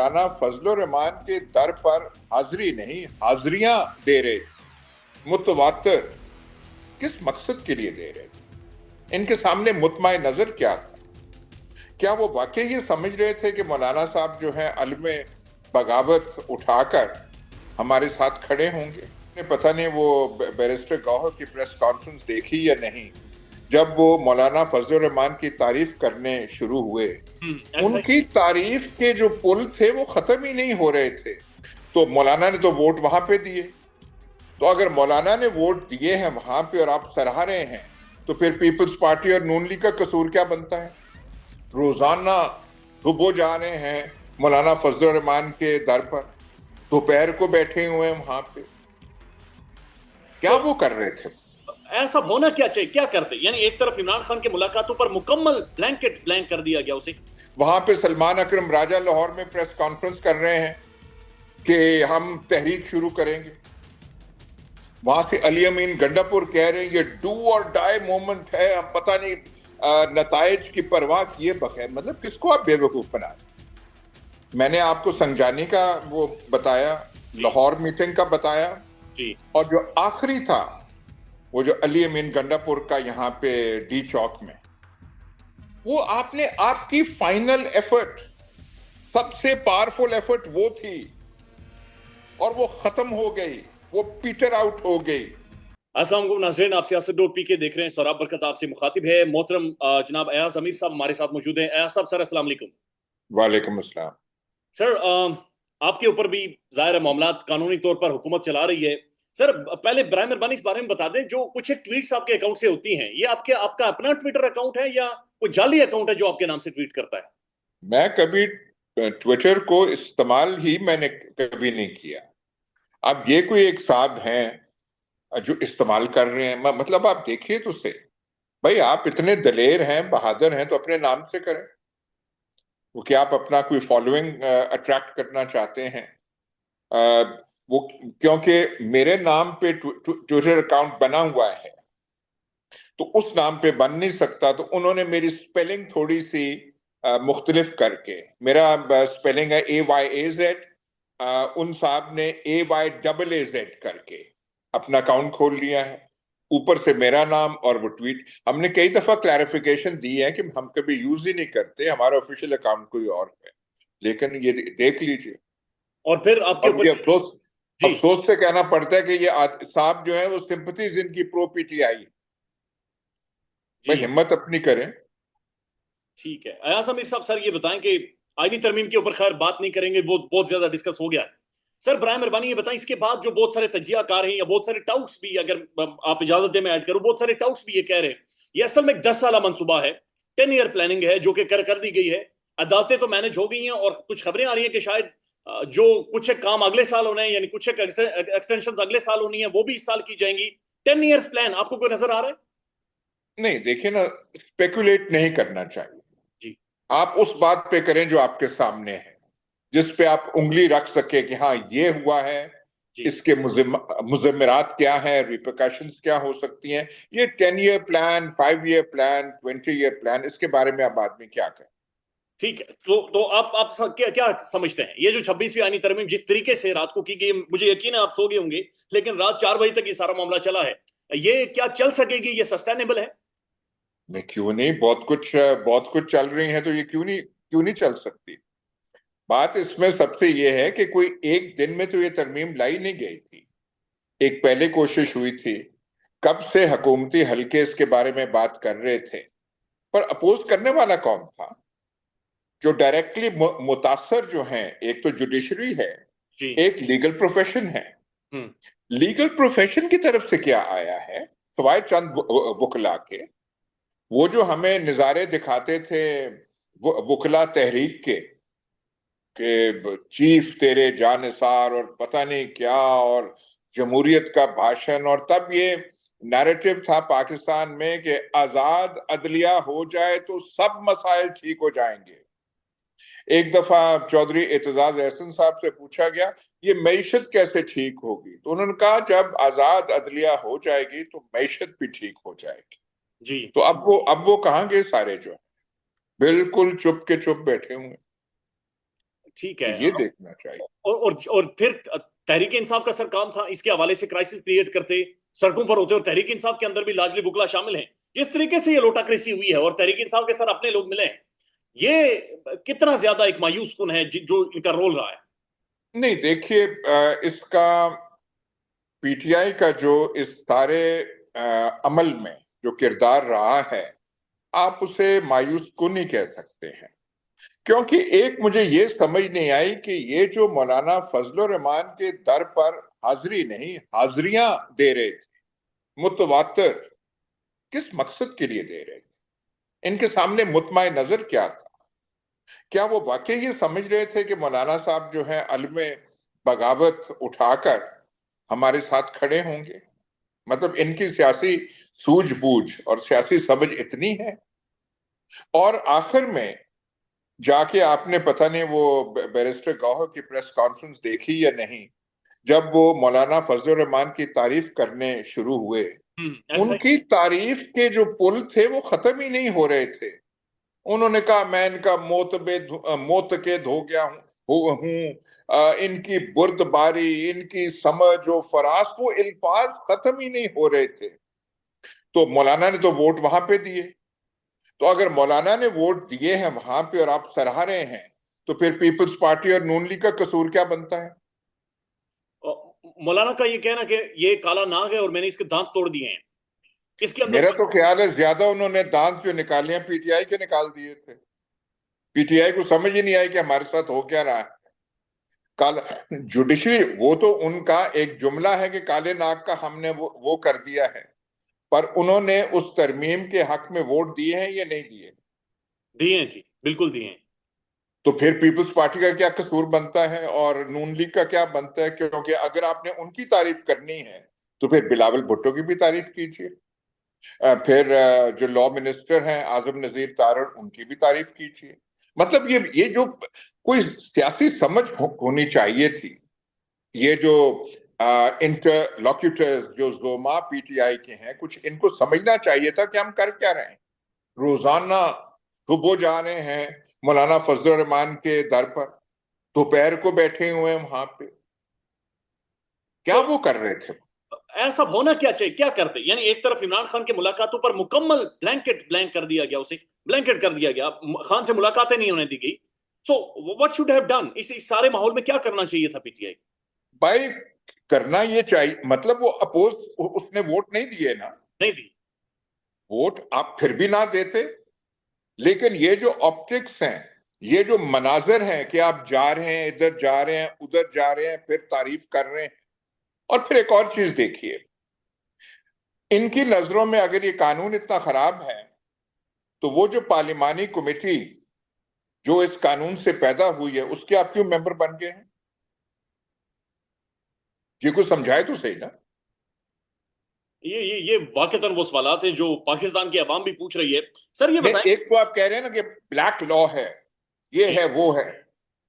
मौलाना फजलुर रहमान के दर पर हाजिरी नहीं हाजिरियां दे रहे थे मुतवातर। किस मकसद के लिए दे रहे थे? इनके सामने मुतमाए नजर क्या था? क्या वो वाकई ये समझ रहे थे कि मौलाना साहब जो है अलमे बगावत उठाकर हमारे साथ खड़े होंगे? पता नहीं वो बैरिस्टर गौहर की प्रेस कॉन्फ्रेंस देखी या नहीं। जब वो मौलाना फजलुर रहमान की तारीफ करने शुरू हुए, उनकी तारीफ के जो पुल थे वो खत्म ही नहीं हो रहे थे। तो मौलाना ने तो वोट वहां पे दिए। तो अगर मौलाना ने वोट दिए हैं वहां पे और आप सराह रहे हैं, तो फिर पीपल्स पार्टी और नून लीग का कसूर क्या बनता है? रोजाना सुबह जा रहे हैं मौलाना फजलुर रहमान के दर पर, दोपहर को बैठे हुए हैं वहां पे। क्या तो वो कर रहे थे? ऐसा होना क्या चाहिए, क्या करते? यानी एक तरफ इमरान खान के मुलाकातों पर मुकम्मल ब्लैंक कर दिया गया उसे। वहां पे सलमान अकरम राजा लाहौर में प्रेस कॉन्फ्रेंस कर रहे हैं कि हम तहरीक शुरू करेंगे। वहां से अली अमीन गंडापुर कह रहे हैं ये डू और डाई मोमेंट है, हम पता नहीं नताइज की परवाह किए बगैर। मतलब किसको आप बेवकूफ बना रहे? मैंने आपको संजानी का वो बताया, लाहौर मीटिंग का बताया, और जो आखिरी था वो जो अली अमीन गंडापुर का यहाँ पे डी चौक में, वो आपने आपकी फाइनल एफर्ट, सबसे पावरफुल एफर्ट वो थी और वो खत्म हो गई, वो पीटर आउट हो गई। अस्सलाम वालेकुम नाज़रीन, आप सियासत डॉट पी के देख रहे हैं। सौरभ बरकत आपसे मुखातिब है। मोहतरम जनाब अयाज अमीर साहब हमारे साथ मौजूद हैं। अयाज साहब, सर अस्सलाम वालेकुम। वालेकुम अस्सलाम। सर, आपके ऊपर भी जाहिर है मामला कानूनी तौर पर हुकूमत चला रही है। सर, पहले बराए मेहरबानी इस बारे में बता दें, जो कुछ एक ट्वीट्स आपके अकाउंट से होती हैं, ये आपका अपना ट्विटर अकाउंट है या कोई जाली अकाउंट है जो आपके नाम से ट्वीट करता है? मैं कभी ट्विटर को इस्तेमाल ही मैंने कभी नहीं किया। अब ये कोई एक साहब हैं जो इस्तेमाल कर रहे हैं, मतलब आप देखिए तो सही। भाई आप इतने दलेर हैं, बहादुर हैं, तो अपने नाम से करें। वो क्या आप अपना कोई फॉलोइंग अट्रैक्ट करना चाहते हैं? वो क्योंकि मेरे नाम पे ट्विटर अकाउंट बना हुआ है तो उस नाम पे बन नहीं सकता। तो उन्होंने मेरी स्पेलिंग थोड़ी सी मुख्तलिफ करके, मेरा स्पेलिंग है AYAZ, उन साहब ने AYAAZ करके अपना अकाउंट खोल लिया है। ऊपर से मेरा नाम और वो ट्वीट। हमने कई दफा क्लैरिफिकेशन दी है कि हम कभी यूज ही नहीं करते, हमारा ऑफिशियल अकाउंट कोई और है। लेकिन ये देख लीजिए। और फिर आपके और ऊपर मुझे अफसोस जी अफसोस से कहना पड़ता है कि ये साहब जो है वो सिंपथीज इनकी प्रो PTI। भाई जी हिम्मत अपनी करें। ठीक है। अयाज अमीर साहब, सर ये बताएं कि आईनी तरमीम के ऊपर खैर बात नहीं करेंगे, वो बहुत ज्यादा डिस्कस हो गया है। सर बराए मेहरबानी ये बताएं, इसके बाद जो बहुत सारे तजियाकार हैं या बहुत सारे टाउट्स भी, अगर आप इजाजत दें मैं ऐड करूं, बहुत सारे टाउट्स भी ये कह रहे हैं ये असल में एक 10 साल मंसूबा है, 10 ईयर प्लानिंग है जो कि कर दी गई है। अदालतें तो मैनेज हो गई हैं और कुछ खबरें आ रही हैं कि शायद जो कुछ एक काम अगले साल होना है, यानी कुछ एक एक्सटेंशन अगले साल होनी है, वो भी इस साल की जाएंगी। 10 ईयर्स प्लान आपको कोई नजर आ रहा है? नहीं, देखिए ना, स्पेकुलेट नहीं करना चाहिए। जी आप उस बात पे करें जो आपके सामने है, जिस पे आप उंगली रख सके कि हाँ ये हुआ है, जी इसके मुजम्मरात क्या है, रिpercussions क्या हो सकती हैं। ये 10 year plan, 5 year plan, 20 year plan, इसके बारे में आप आदमी क्या करें? ठीक है। तो आप क्या समझते हैं, ये जो 26वीं आईनी तरमीम जिस तरीके से रात को की गई, मुझे यकीन है आप सो गए होंगे, लेकिन रात 4 बजे तक ये सारा मामला चला है, ये क्या चल सकेगी? ये सस्टेनेबल है? नहीं, क्यों नहीं, बहुत कुछ चल रही है, तो ये क्यों नहीं चल सकती? बात इसमें सबसे ये है कि कोई एक दिन में तो ये तरमीम लाई नहीं गई थी। एक पहले कोशिश हुई थी, कब से हुकूमती हलके इसके बारे में बात कर रहे थे, पर अपोज करने वाला कौन था? जो डायरेक्टली मुतासर जो हैं, एक तो जुडिशरी है, जी एक लीगल प्रोफेशन है। हम्म लीगल प्रोफेशन की तरफ से क्या आया है सवाए चंद वकला के? वो जो हमें नजारे दिखाते थे वकला तहरीक के, कि चीफ तेरे जानसार और पता नहीं क्या, और जमहूरियत का भाषण, और तब ये नैरेटिव था पाकिस्तान में कि आजाद अदलिया हो जाए तो सब मसाइल ठीक हो जाएंगे। एक दफा चौधरी एतजाज एहसन साहब से पूछा गया ये मईशत कैसे ठीक होगी, तो उन्होंने कहा जब आजाद अदलिया हो जाएगी तो मईशत भी ठीक हो जाएगी। जी तो अब वो कहाँ गए सारे जो है? बिल्कुल चुप के चुप बैठे हुए। ठीक तो है। ये देखना चाहिए। और फिर तहरीक इंसाफ का सर काम था इसके हवाले से क्राइसिस क्रिएट करते, सड़कों पर होते, और तहरीक इंसाफ के अंदर भी लाजली बुकला शामिल हैं। जिस तरीके से ये लोटाक्रेसी हुई है और तहरीक इंसाफ के सर अपने लोग मिले हैं, ये कितना ज्यादा एक मायूस कुन है जो इनका रोल रहा है। नहीं देखिए, इसका पीटीआई का जो इस सारे अमल में जो किरदार रहा है, आप उसे मायूस कुन ही कह सकते हैं। क्योंकि एक मुझे ये समझ नहीं आई कि ये जो मौलाना फजलुर रहमान के दर पर हाजिरी नहीं हाजिरियां दे रहे थे मुतवातिर, किस मकसद के लिए दे रहे थे? इनके सामने मुतमाए नजर क्या था? क्या वो वाकई ये समझ रहे थे कि मौलाना साहब जो है अलमे बगावत उठाकर हमारे साथ खड़े होंगे? मतलब इनकी सियासी सूझबूझ और सियासी समझ इतनी है। और आखिर में जाके आपने पता नहीं वो बैरिस्टर गौहर की प्रेस कॉन्फ्रेंस देखी या नहीं, जब वो मौलाना फजलुर रहमान की तारीफ करने शुरू हुए, ऐसा ही। उनकी तारीफ के जो पुल थे वो खत्म ही नहीं हो रहे थे। उन्होंने कहा मैं इनका मौत के धो गया हूं, इनकी बुर्दबारी, इनकी समझ और फरास, वो अल्फाज खत्म ही नहीं हो रहे थे। तो मौलाना ने तो वोट वहां पे दिए। तो अगर मौलाना ने वोट दिए हैं वहां पे और आप सराह रहे हैं, तो फिर पीपल्स पार्टी और नून लीग का कसूर क्या बनता है? मौलाना का ये कहना कि ये काला नाग है और मैंने इसके दांत तोड़ दिए हैं, इसके अंदर मेरा तो ख्याल है ज्यादा उन्होंने दांत जो निकाले हैं पीटीआई के निकाल दिए थे। पीटीआई को समझ ही नहीं आई कि हमारे साथ हो क्या रहा है। काला जुडिशरी, वो तो उनका एक जुमला है कि काले नाग का हमने वो कर दिया है, पर उन्होंने उस तरमीम के हक में वोट दिए हैं या नहीं दिए? दिए हैं जी, बिल्कुल दिए हैं। तो फिर पीपल्स पार्टी का क्या कसूर बनता है और नून लीग का क्या बनता है? क्योंकि अगर आपने उनकी तारीफ करनी है तो फिर बिलावल भुट्टो की भी तारीफ कीजिए। फिर जो लॉ मिनिस्टर हैं आजम नजीर तारड़, उनकी भी तारीफ कीजिए। मतलब ये जो कोई सियासी समझ होनी चाहिए थी। ये जो इंटरलॉक्यूटर्स जो जोमा पीटीआई के हैं, कुछ इनको समझना चाहिए था कि हम कर क्या रहे हैं। रोजाना सुबह जा रहे हैं मौलाना फजलुर रहमान के दर पर, दोपहर को बैठे हुए हैं वहां पे। क्या तो वो कर रहे थे? ऐसा होना क्या चाहिए, क्या करते? यानी एक तरफ इमरान खान की मुलाकातों पर मुकम्मल ब्लैंक कर दिया गया, उसे ब्लैंकेट कर दिया गया, खान से मुलाकातें नहीं होने दी गई। So what should have done? इस सारे माहौल में क्या करना चाहिए था पीटीआई? भाई, करना ये चाहिए, मतलब वो अपोज, उसने वोट नहीं दिए ना। नहीं दी। वोट आप फिर भी ना देते, लेकिन ये जो ऑप्टिक्स हैं, ये जो मनाजर हैं कि आप जा रहे हैं, इधर जा रहे हैं, उधर जा रहे हैं, फिर तारीफ कर रहे हैं। और फिर एक और चीज देखिए, इनकी नजरों में अगर ये कानून इतना खराब है, तो वो जो पार्लिमानी कमेटी जो इस कानून से पैदा हुई है, उसके आप क्यों मेंबर बन गए हैं? ये कुछ समझाए तो सही ना। ये वाकईतन वो सवालात हैं जो पाकिस्तान की आवाम भी पूछ रही है। सर ये नहीं, बताएं। एक तो आप कह रहे हैं ना कि ब्लैक लॉ है, ये जी। है वो है,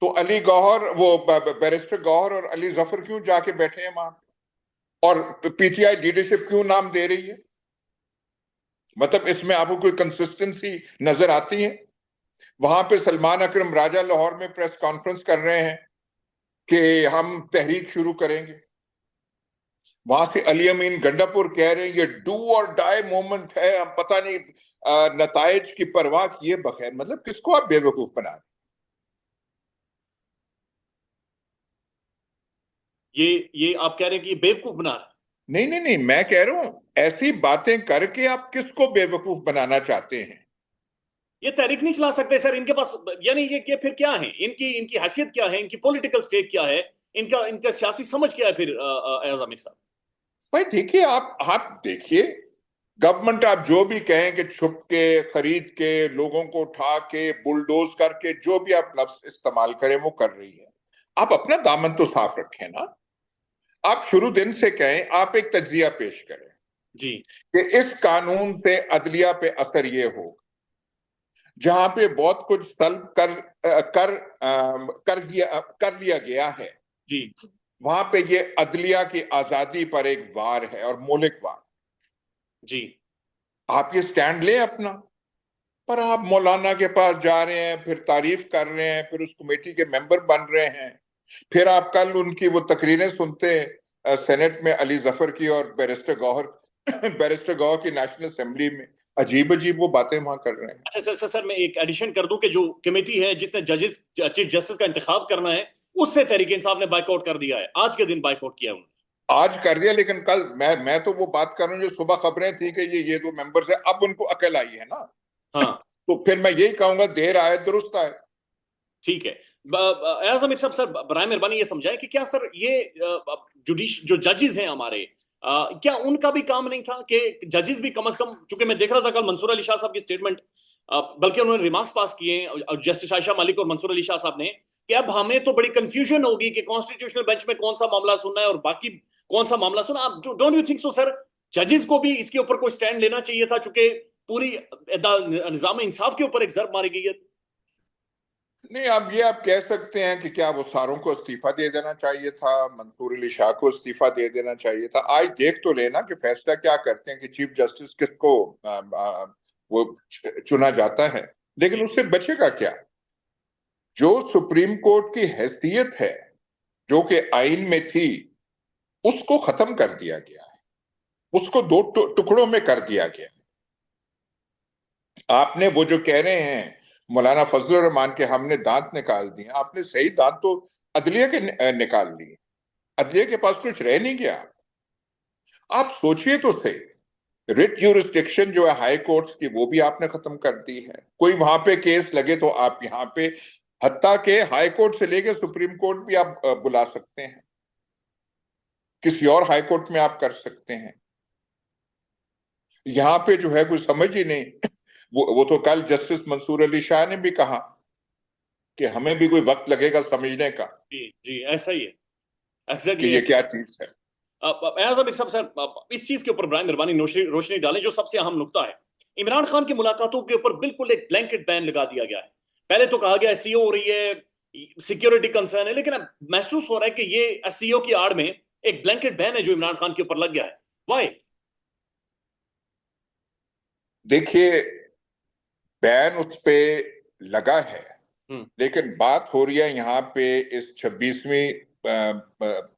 तो अली गौहर, वो बैरिस्टर गौहर और अली जफर क्यों जाके बैठे हैं वहां? और पीटीआई लीडरशिप क्यों नाम दे रही है? मतलब इसमें आपको कोई कंसिस्टेंसी नजर आती है? वहां पे सलमान अकरम राजा लाहौर में प्रेस कॉन्फ्रेंस कर रहे हैं कि हम तहरीक शुरू करेंगे। वहां से अली अमीन गंडापुर कह रहे हैं ये डू और डाई मोमेंट है, हम पता नहीं नताइज की परवाह किए बगैर। मतलब किसको आप बेवकूफ बना रहे? ये आप कह रहे हैं कि ये बेवकूफ बना रहा है? नहीं नहीं नहीं, मैं कह रहा हूं ऐसी बातें करके आप किसको बेवकूफ बनाना चाहते हैं? ये तहरीक नहीं चला सकते सर इनके पास? यानी ये फिर क्या है, इनकी इनकी हैसियत क्या है, इनकी पॉलिटिकल स्टेक क्या है, इनका इनका सियासी समझ क्या है फिर एजाज आमिर साहब? भाई देखिए, आप देखिए, गवर्नमेंट आप जो भी कहें कि छुप के खरीद के लोगों को उठा के बुलडोज करके जो भी आप लफ्ज इस्तेमाल करें वो कर रही है। आप अपना दामन तो साफ रखें ना। आप शुरू दिन से कहें, आप एक तज्जिया पेश करें जी। कि इस कानून से अदलिया पे असर ये होगा, जहां पे बहुत कुछ सल्ब कर लिया गया है, जी। वहां पे ये अदलिया की आजादी पर एक वार है और मौलिक वार। जी। आप ये स्टैंड लें अपना, पर आप मौलाना के पास जा रहे हैं, फिर तारीफ कर रहे हैं, फिर उस कमेटी के मेंबर बन रहे हैं, फिर आप कल उनकी वो तकरीरें सुनते हैं सेनेट में अली जफर की और बैरिस्टर गौहर बैरिस्टर गौहर की नेशनल असेंबली में, अजीब अजीब वो बातें वहां कर रहे हैं। अच्छा सर मैं एक एडिशन कर दूं कि जो कमेटी है जिसने जजेस चीफ जस्टिस का इंतखाब करना है, उससे तहरीक इंसाफ ने बाइकआउट कर दिया है, आज के दिन बाइकआउट किया उन्होंने। आज कर दिया, लेकिन कल मैं तो वो बात कर रहा हूँ जो सुबह खबरें थी कि ये दो मेंबर्स है, अब उनको अकल आई है ना। हाँ तो फिर मैं यही कहूंगा, देर आए दुरुस्त आए। ठीक है। एज अमीर साहब, सर बराए मेहरबानी ये समझाएं कि क्या सर ये जुडिश जो जजेस हैं हमारे, क्या उनका भी काम नहीं था कि जजेस भी कम से कम, चूंकि मैं देख रहा था कल मंसूर अली शाह साहब की स्टेटमेंट, बल्कि उन्होंने रिमार्क्स पास किए जस्टिस आयशा मलिक और मंसूर अली शाह साहब ने, कि अब हमें तो बड़ी कंफ्यूजन होगी कि कॉन्स्टिट्यूशनल बेंच में कौन सा मामला सुनना है और बाकी कौन सा मामला सुना। आप don't you think so sir, जजेस को भी इसके ऊपर कोई स्टैंड लेना चाहिए था, चूंकि पूरी निजाम इंसाफ के ऊपर एक जर्ब मारी गई है। नहीं, अब ये आप कह सकते हैं कि क्या वो सारों को इस्तीफा दे देना चाहिए था, मंसूर अली शाह को इस्तीफा दे देना चाहिए था। आज देख तो लेना कि फैसला क्या करते हैं कि चीफ जस्टिस किसको वो चुना जाता है। लेकिन उससे बचेगा क्या? जो सुप्रीम कोर्ट की हैसियत है, जो कि आइन में थी, उसको खत्म कर दिया गया है, उसको दो टुकड़ों में कर दिया गया है। आपने वो जो कह रहे हैं मौलाना फजलुर रहमान के हमने दांत निकाल दिए, आपने सही दांत तो अदलिया के निकाल लिए। अदलिया के पास कुछ रह नहीं गया। आप सोचिए तो सही, रिट ज्यूरिसडिक्शन जो है हाई कोर्ट्स की, वो भी आपने खत्म कर दी है। कोई वहां पे केस लगे तो आप यहाँ पे, हत्ता के हाई कोर्ट से लेके सुप्रीम कोर्ट भी आप बुला सकते हैं, किसी और हाई कोर्ट में आप कर सकते हैं। यहाँ पे जो है कुछ समझ ही नहीं। वो तो कल जस्टिस मंसूर अली शाह ने भी कहा कि हमें भी कोई वक्त लगेगा समझने का जी जी ऐसा ही है, कि एग्जैक्टली ये क्या exactly। चीज है। एज अब सब सर, इस चीज के ऊपर बराए मेहरबानी रोशनी डालें, जो सबसे अहम नुकता है। इमरान खान की मुलाकातों के ऊपर बिल्कुल एक ब्लैंकेट बैन लगा दिया गया है। पहले तो कहा गया एसईओ हो रही है, सिक्योरिटी कंसर्न है, लेकिन अब महसूस हो रहा है कि ये एसईओ की आड़ में एक ब्लैंकेट बैन है जो इमरान खान के ऊपर लग गया है। वाई? देखिए, बैन उस पे लगा है, हम्म। लेकिन बात हो रही है यहाँ पे इस 26वीं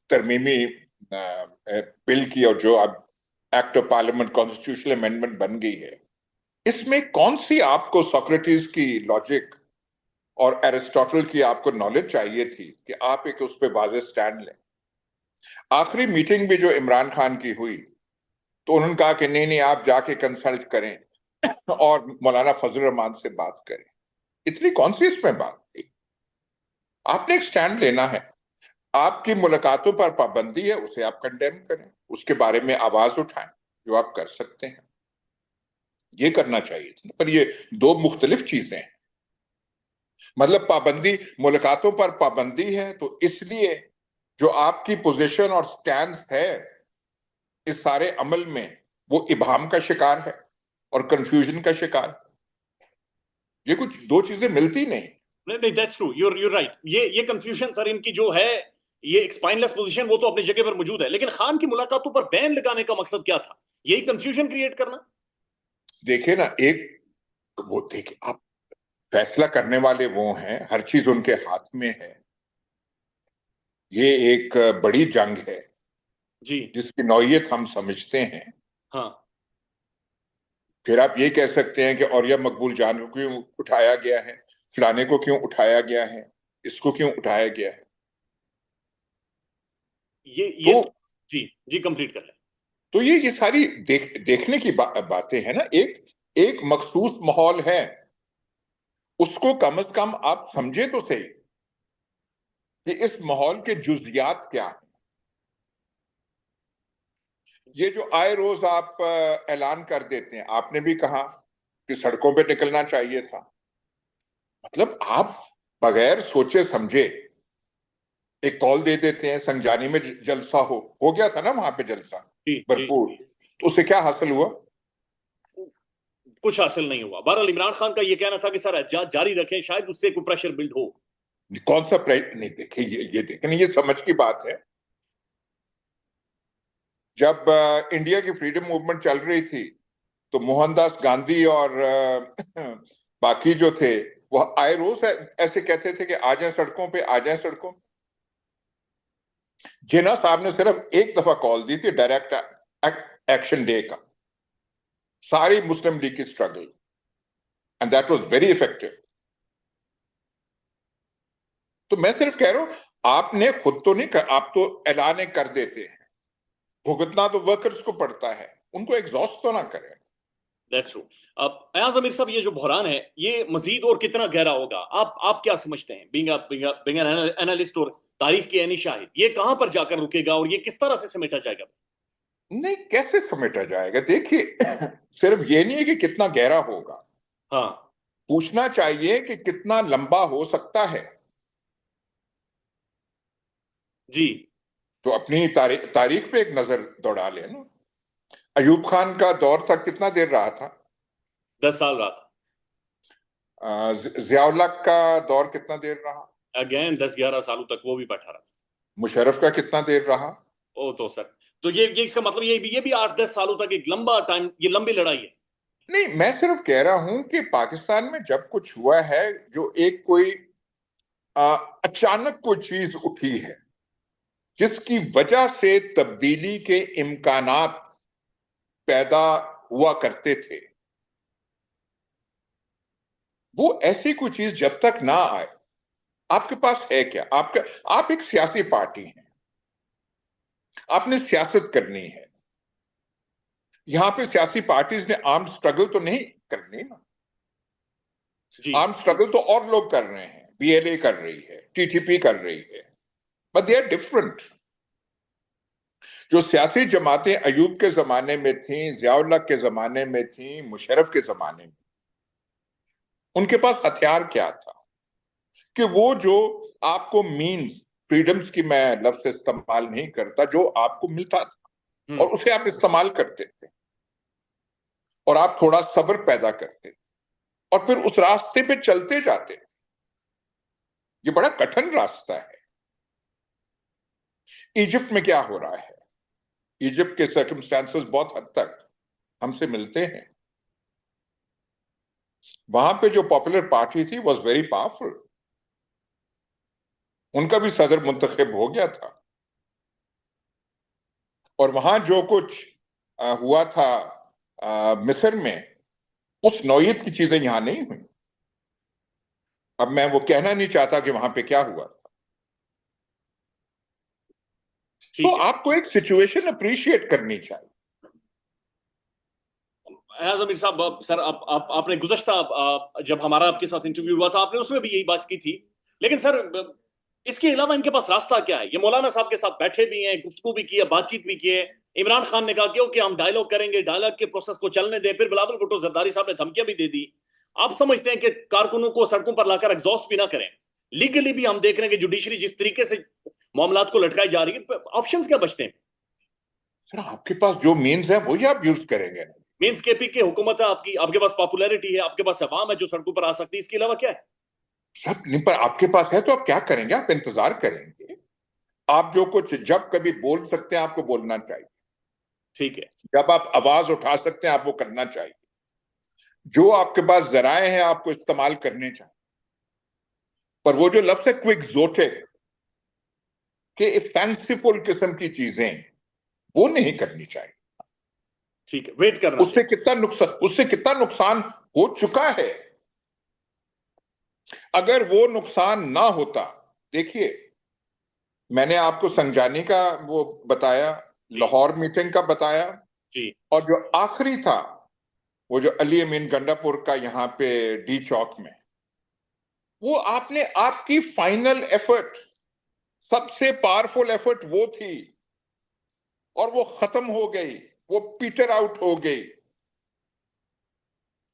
तरमीमी बिल की, और जो अब act of parliament constitutional amendment बन गई है, इसमें कौन सी आपको सोक्रेटिस की लॉजिक और एरिस्टोटल की आपको नॉलेज चाहिए थी कि आप एक उस पर वाज़ेह स्टैंड लें। आखिरी मीटिंग भी जो इमरान खान की हुई, तो उन्होंने कहा कि नहीं नहीं, आप जाके कंसल्ट करें और मौलाना फजल रहमान से बात करें। इतनी कौन सी इसमें बात थी? आपने एक स्टैंड लेना है। आपकी मुलाकातों पर पाबंदी है, उसे आप कंडेम करें, उसके बारे में आवाज उठाएं, जो आप कर सकते हैं। ये करना चाहिए था, पर ये दो मुख्तलिफ चीजें हैं। मतलब पाबंदी, मुलाकातों पर पाबंदी है तो इसलिए जो आपकी पोजीशन और स्टैंड है इस सारे अमल में, वो इबाहम का शिकार है और कंफ्यूजन का शिकार है। ये कुछ दो चीजें मिलती नहीं। नहीं नहीं, दैट्स ट्रू, यूर राइट। ये कंफ्यूजन सर इनकी जो है, ये एक स्पाइनलेस पोजीशन, वो तो अपनी जगह पर मौजूद है, लेकिन खान की मुलाकातों पर बैन लगाने का मकसद क्या था? यही कंफ्यूजन क्रिएट करना। देखिए ना, एक वो देखिए आप, फैसला करने वाले वो हैं, हर चीज उनके हाथ में है। ये एक बड़ी जंग है जी। जिसकी नौयत हम समझते हैं। हाँ। फिर आप ये कह सकते हैं कि और यह मकबूल जान को क्यों उठाया गया है, फलाने को क्यों उठाया गया है, इसको क्यों उठाया गया है। ये तो जी जी कंप्लीट कर लें। ये सारी देखने की बातें हैं ना। एक एक मखसूस माहौल है, उसको कम से कम आप समझे तो सही कि इस माहौल के जुजियात क्या हैं। ये जो आए रोज आप ऐलान कर देते हैं, आपने भी कहा कि सड़कों पे निकलना चाहिए था। मतलब आप बगैर सोचे समझे एक कॉल दे देते हैं, संजानी में जलसा हो गया था ना वहां पे जलसा जी जी। भरपूर, तो उससे क्या हासिल हुआ? कुछ हासिल नहीं हुआ। बहरहाल इमरान खान का ये कहना था कि सर एहतजाज जारी रखें, शायद उससे कोई प्रेशर बिल्ड हो। कौन सा नहीं, देखे ये देखे नहीं, ये समझ की बात है। जब इंडिया की फ्रीडम मूवमेंट चल रही थी, तो मोहनदास गांधी और बाकी जो थे वो आए रोज ऐसे कहते थे कि आ जाएं सड़कों पे, आ जाएं सड़कों पे। जिन्ना साहब ने सिर्फ एक दफा कॉल दी थी डायरेक्ट एक्शन डे का, सारी मुस्लिम लीग की struggle, and that was very effective. तो मैं सिर्फ कह रहा हूं, आपने खुद तो नहीं कर, आप तो ऐलान कर देते हैं, भुगतना तो वर्कर्स को पड़ता है, उनको एग्जॉस्ट तो ना करें। That's true. अब अयाज अमीर साहब, ये जो बहरान है ये मजीद और कितना गहरा होगा, आप क्या समझते हैं, बीइंग एन एनालिस्ट और तारीख के यानी शाहिद, ये कहां पर जाकर रुकेगा और ये किस तरह से समेटा जाएगा? नहीं, कैसे समेटा जाएगा? देखिए, सिर्फ ये नहीं है कि कितना गहरा होगा, हाँ पूछना चाहिए कि कितना लंबा हो सकता है। जी। तो अपनी तारीख पे एक नजर दौड़ा लेना। अयूब खान का दौर था, कितना देर रहा था? 10 साल रहा था। जियाउल हक का दौर कितना देर रहा? अगेन 10-11 सालों तक वो भी बैठा रहा था। मुशर्रफ का कितना देर रहा? ओ तो सर, तो ये इसका मतलब ये भी 8-10 सालों तक एक लंबा टाइम, ये लंबी लड़ाई है। नहीं, मैं सिर्फ कह रहा हूं कि पाकिस्तान में जब कुछ हुआ है, जो एक कोई अचानक कोई चीज उठी है जिसकी वजह से तब्दीली के इम्कानात पैदा हुआ करते थे, वो ऐसी कोई चीज जब तक ना आए, आपके पास है क्या? आप एक सियासी पार्टी हैं, आपने सियासत करनी है। यहां पे सियासी पार्टीज ने आर्म्ड स्ट्रगल तो नहीं करनी ना। जी आर्म्ड स्ट्रगल तो और लोग कर रहे हैं, बीएलए कर रही है, टीटीपी कर रही है, बट दे आर डिफरेंट। जो सियासी जमातें अयूब के जमाने में थी, जियाउल हक के जमाने में थी, मुशर्रफ के जमाने में, उनके पास हथियार क्या था कि वो जो आपको मीन्स, फ्रीडम्स की मैं लफ्ज इस्तेमाल नहीं करता, जो आपको मिलता था और उसे आप इस्तेमाल करते थे, और आप थोड़ा सब्र पैदा करते थे और फिर उस रास्ते पे चलते जाते। ये बड़ा कठिन रास्ता है। इजिप्ट में क्या हो रहा है? इजिप्ट के सर्कमस्टांसेस बहुत हद तक हमसे मिलते हैं। वहां पे जो पॉपुलर पार्टी थी वाज वेरी पावरफुल, उनका भी सदर मुंतखब हो गया था, और वहां जो कुछ हुआ था मिस्र में, उस नौयत की चीजें यहां नहीं हुई। अब मैं वो कहना नहीं चाहता कि वहां पे क्या हुआ। तो ठीक है। आपको एक सिचुएशन अप्रिशिएट करनी चाहिए। एयाज अमीर साहब, सर आपने गुज़श्ता जब हमारा आपके साथ इंटरव्यू हुआ था, आपने उसमें भी यही बात की थी, लेकिन सर इसके अलावा इनके पास रास्ता क्या है? ये मौलाना साहब के साथ बैठे भी हैं, गुफ्तगू भी की है, बातचीत भी की है। इमरान खान ने कहा कि हम डायलॉग करेंगे, डायलॉग के प्रोसेस को चलने दें। फिर बिलावल भुट्टो जरदारी साहब ने धमकियां भी दे दी। आप समझते हैं कि कारकुनों को सड़कों पर लाकर एग्जॉस्ट भी ना करें? लीगली भी हम देख रहे हैं कि जुडिशरी जिस तरीके से मामलात को लटकाई जा रही है, ऑप्शंस क्या बचते हैं? सर, आपके पास जो मीन्स है वही आप यूज करेंगे। मीन्स केपी की हुकूमत है आपकी, आपके पास पॉपुलैरिटी है, आपके पास अवाम है जो सड़कों पर आ सकती है, इसके अलावा क्या है? सब नहीं, पर आपके पास है तो आप क्या करेंगे? आप इंतजार करेंगे। आप जो कुछ जब कभी बोल सकते हैं, आपको बोलना चाहिए। ठीक है। जब आप आवाज उठा सकते हैं, आप वो करना चाहिए। जो आपके पास जराए हैं, आपको इस्तेमाल करने चाहिए। पर वो जो लफ्ज है क्विक्सोटिक, के फैंसीफुल किस्म की चीजें, वो नहीं करनी चाहिए। ठीक है, वेट करना चाहिए। उससे कितना नुकसान हो चुका है। अगर वो नुकसान ना होता, देखिए, मैंने आपको संजानी का वो बताया, जी लाहौर मीटिंग का बताया, जी और जो आखिरी था वो जो अली अमीन गंडापुर का यहां पे डी चौक में, वो आपने आपकी फाइनल एफर्ट, सबसे पावरफुल एफर्ट वो थी, और वो खत्म हो गई, वो पीटर आउट हो गई।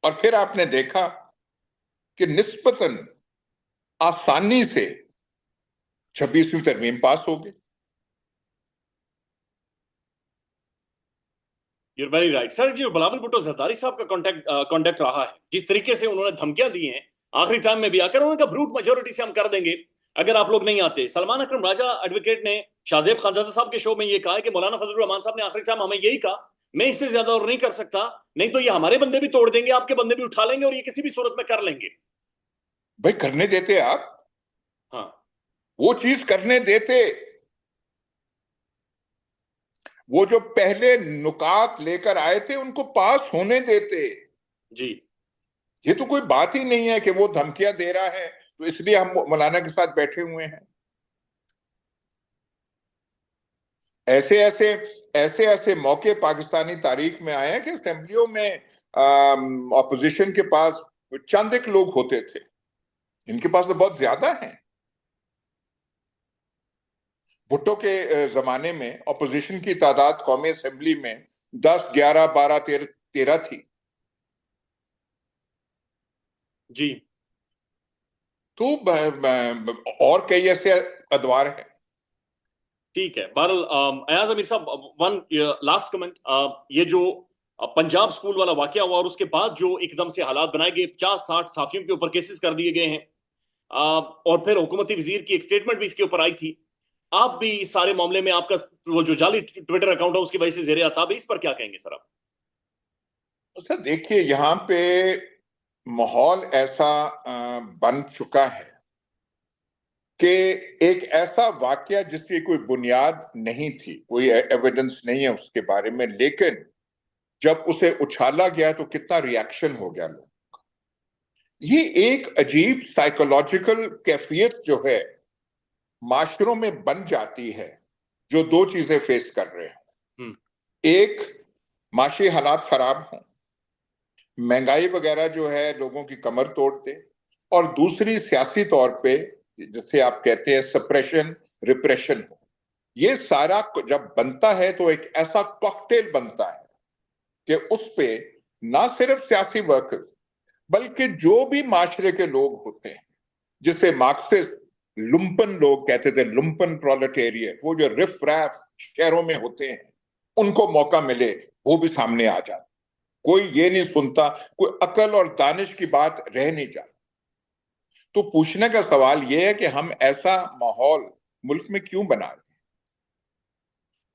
और फिर आपने देखा कि निस्बतन आसानी से 26वीं तरमीम पास हो गई। You're very right sir. जी, बिलावल भुट्टो जरदारी साहब का कॉन्टेक्ट रहा है, जिस तरीके से उन्होंने धमकियां दी हैं आखिरी टाइम में भी आकर, उन्होंने कहा ब्रूट मेजोरिटी से हम कर देंगे अगर आप लोग नहीं आते। सलमान अकरम राजा एडवोकेट ने शाहजेब खानजादा साहब के शो में ये कहा है कि मौलाना फजल रहमान साहब ने आखिरी टाइम हमें यही कहा मैं इससे ज्यादा और नहीं कर सकता, नहीं तो ये हमारे बंदे भी तोड़ देंगे, आपके बंदे भी उठा लेंगे और ये किसी भी सूरत में कर लेंगे। भाई करने देते आप, हाँ वो चीज करने देते। वो जो पहले नुकात लेकर आए थे उनको पास होने देते। जी। ये तो कोई बात ही नहीं है कि वो धमकियां दे रहा है तो इसलिए हम मौलाना के साथ बैठे हुए हैं। ऐसे ऐसे ऐसे ऐसे मौके पाकिस्तानी तारीख में आए हैं कि असेंबलियों में ऑपोजिशन के पास चंद एक लोग होते थे, इनके पास तो बहुत ज्यादा हैं। भुट्टो के जमाने में ऑपोजिशन की तादाद कौमी असेंबली में 10, 11, 12, 13 थी। जी। तो और कई ऐसे अदवार हैं। ठीक है। बहरहाल अयाज अमीर साहब, वन लास्ट कमेंट, ये जो पंजाब स्कूल वाला वाकया हुआ और उसके बाद जो एकदम से हालात बनाए गए, 50-60 साफियों के ऊपर केसेस कर दिए गए हैं, और फिर हुकूमती वजीर की एक स्टेटमेंट भी इसके ऊपर आई थी, आप भी इस सारे मामले में आपका वो जो जाली ट्विटर अकाउंट है उसकी वजह से जेर अताब है, इस पर क्या कहेंगे सर आप? सर देखिए, यहाँ पे माहौल ऐसा बन चुका है कि एक ऐसा वाकया जिसकी कोई बुनियाद नहीं थी, कोई एविडेंस नहीं है उसके बारे में, लेकिन जब उसे उछाला गया तो कितना रिएक्शन हो गया लोग। ये एक अजीब साइकोलॉजिकल कैफियत जो है माशरों में बन जाती है, जो दो चीजें फेस कर रहे हैं। एक, माशी हालात खराब हों, महंगाई वगैरह जो है लोगों की कमर तोड़ दे, और दूसरी सियासी तौर पे जिसे आप कहते हैं सप्रेशन, रिप्रेशन हो। ये सारा जब बनता है तो एक ऐसा कॉकटेल बनता है कि उस पे ना सिर्फ सियासी वर्कर्स बल्कि जो भी माशरे के लोग होते हैं, जिसे मार्क्सिस्ट लुम्पन लोग कहते थे, लुम्पन प्रोलेटेरियट, वो जो रिफ रैफ शहरों में होते हैं, उनको मौका मिले वो भी सामने आ जाते। कोई ये नहीं सुनता, कोई अकल और दानिश की बात रह नहीं जाती। तो पूछने का सवाल यह है कि हम ऐसा माहौल मुल्क में क्यों बना रहे हैं?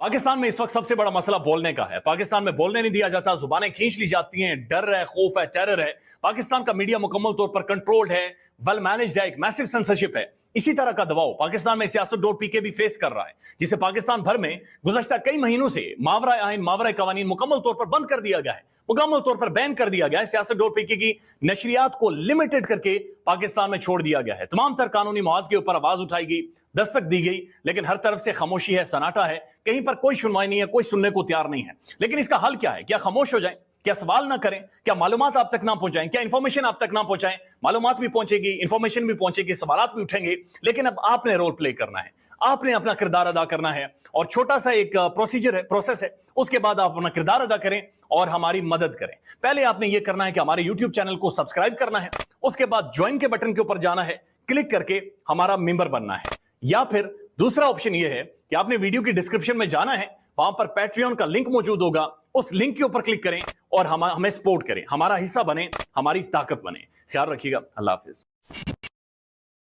पाकिस्तान में इस वक्त सबसे बड़ा मसला बोलने का है। पाकिस्तान में बोलने नहीं दिया जाता, जुबानें खींच ली जाती हैं, डर है, खौफ है, टेरर है। पाकिस्तान का मीडिया मुकम्मल तौर पर कंट्रोल्ड है, वेल मैनेज्ड है, एक मैसिव सेंसरशिप है। इसी तरह का दबाव पाकिस्तान में siyaset.pk भी फेस कर रहा है, जिसे पाकिस्तान भर में गुज़श्ता कई महीनों से मावरा आइन, मावरा कवानीन मुकम्मल तौर पर बंद कर दिया गया है, मुकम्मल तौर पर बैन कर दिया गया है। siyaset.pk की नशरियात को लिमिटेड करके पाकिस्तान में छोड़ दिया गया है। तमाम तर कानूनी मुआवजे के ऊपर आवाज उठाई गई, दस्तक दी गई, लेकिन हर तरफ से खामोशी है, सन्नाटा है, कहीं पर कोई सुनवाई नहीं है, कोई सुनने को तैयार नहीं है। लेकिन इसका हल क्या है? क्या खामोश हो जाए? क्या सवाल ना करें? क्या मालूमात आप तक ना पहुंचाएं? क्या इंफॉर्मेशन आप तक ना पहुंचाएं? मालूमात भी पहुंचेगी, इंफॉर्मेशन भी पहुंचेगी, सवालात भी उठेंगे, लेकिन अब आपने रोल प्ले करना है, आपने अपना किरदार अदा करना है। और छोटा सा एक प्रोसीजर है, प्रोसेस है, उसके बाद आप अपना किरदार अदा करें और हमारी मदद करें। पहले आपने यह करना है कि हमारे यूट्यूब चैनल को सब्सक्राइब करना है, उसके बाद ज्वाइन के बटन के ऊपर जाना है, क्लिक करके हमारा मेंबर बनना है। या फिर दूसरा ऑप्शन यह है कि आपने वीडियो की डिस्क्रिप्शन में जाना है, वहां पर पैट्रियन का लिंक मौजूद होगा, उस लिंक के ऊपर क्लिक करें और हमें सपोर्ट करें, हमारा हिस्सा बने, हमारी ताकत बने। ख्याल रखिएगा। अल्लाह हाफिज।